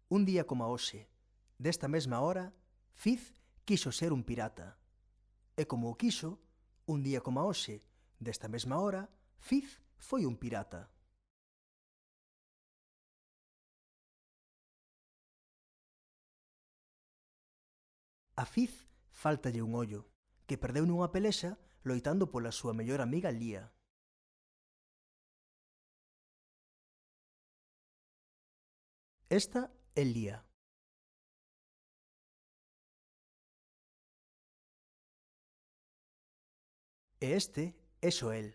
Un día como hoxe, desta mesma hora, Fiz quixo ser un pirata. E como o quixo, un día como hoxe, desta mesma hora, Fiz foi un pirata. A Fiz fáltalle un ollo, que perdeu nunha pelexa loitando pola súa mellor amiga Lía. Esta é Lía. E este é Xoel.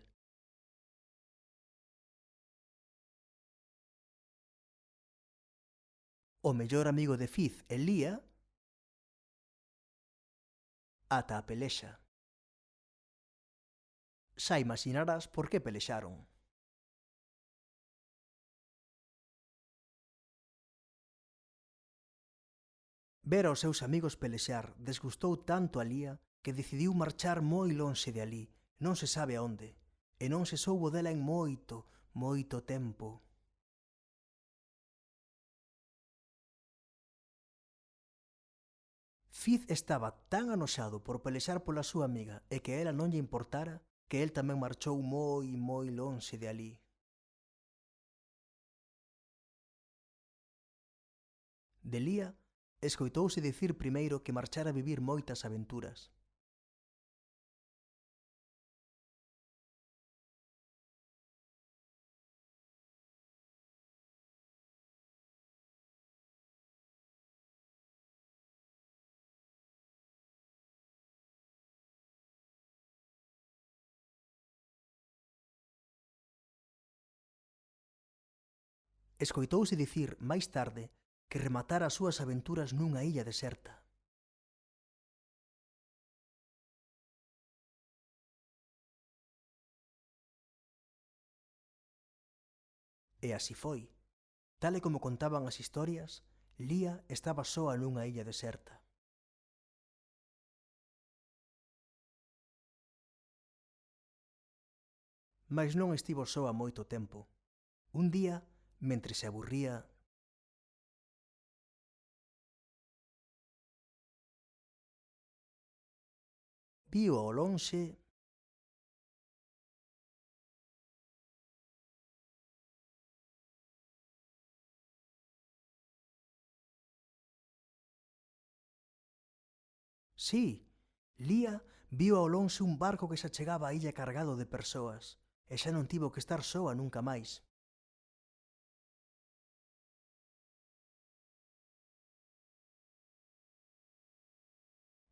O mellor amigo de Fiz e Lía ata a pelexa. Xa imaginarás por que pelexaron. Ver aos seus amigos pelexar desgustou tanto a Lía que decidiu marchar moi lonxe de alí, non se sabe aonde, e non se soubo dela en moito, moito tempo. Fiz estaba tan anoxado por pelexar pola súa amiga e que ela non lle importara que el tamén marchou moi, moi lonxe de alí. De Lía escoitouse dicir primeiro que marchara a vivir moitas aventuras. Escoitouse dicir máis tarde que rematara as súas aventuras nunha illa deserta. E así foi. Tal e como contaban as historias, Lía estaba soa nunha illa deserta. Mais non estivo soa moito tempo. Un día, mentre se aburría, viu ao lonxe Sí, Lía viu ao lonxe un barco que se achegaba á illa cargado de persoas, e xa non tivo que estar soa nunca máis.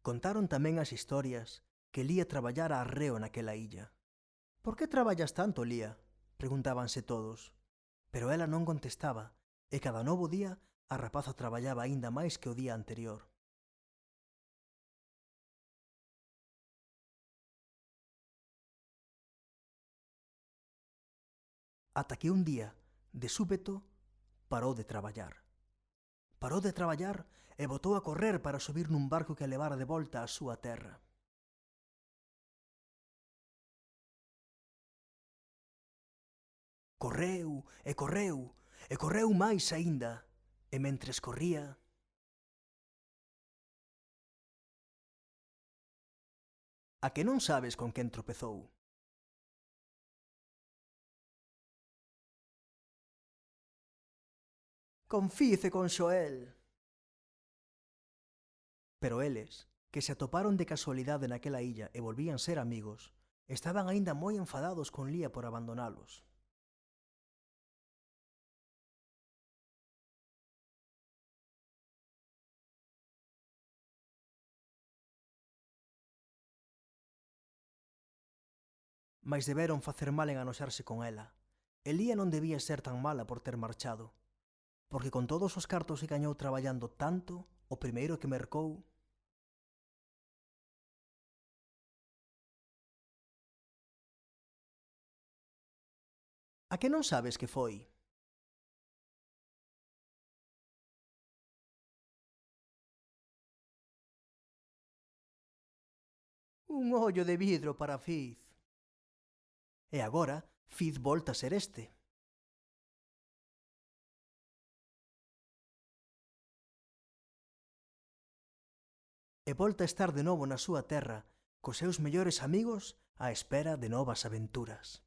Contaron tamén as historias que Lía traballara arreo naquela illa. «Por que traballas tanto, Lía?», preguntábanse todos. Pero ela non contestaba, e cada novo día a rapaza traballaba aínda máis que o día anterior. Ata que un día, de súpeto, parou de traballar. Parou de traballar e botou a correr para subir nun barco que a levara de volta á súa terra. Correu, e correu, e correu máis aínda, e mentres corría, a que non sabes con quen tropezou? Con Fiz e con Xoel. Pero eles, que se atoparon de casualidade naquela illa e volvían ser amigos, estaban aínda moi enfadados con Lía por abandonalos. Mais deberon facer mal en anoxarse con ela. E Lía non debía ser tan mala por ter marchado, porque con todos os cartos que gañou traballando tanto, o primeiro que mercou... A que non sabes que foi? Un ollo de vidro para Fiz. E agora, Fiz volta a ser este. e volta a estar de novo na súa terra cos seus mellores amigos á espera de novas aventuras.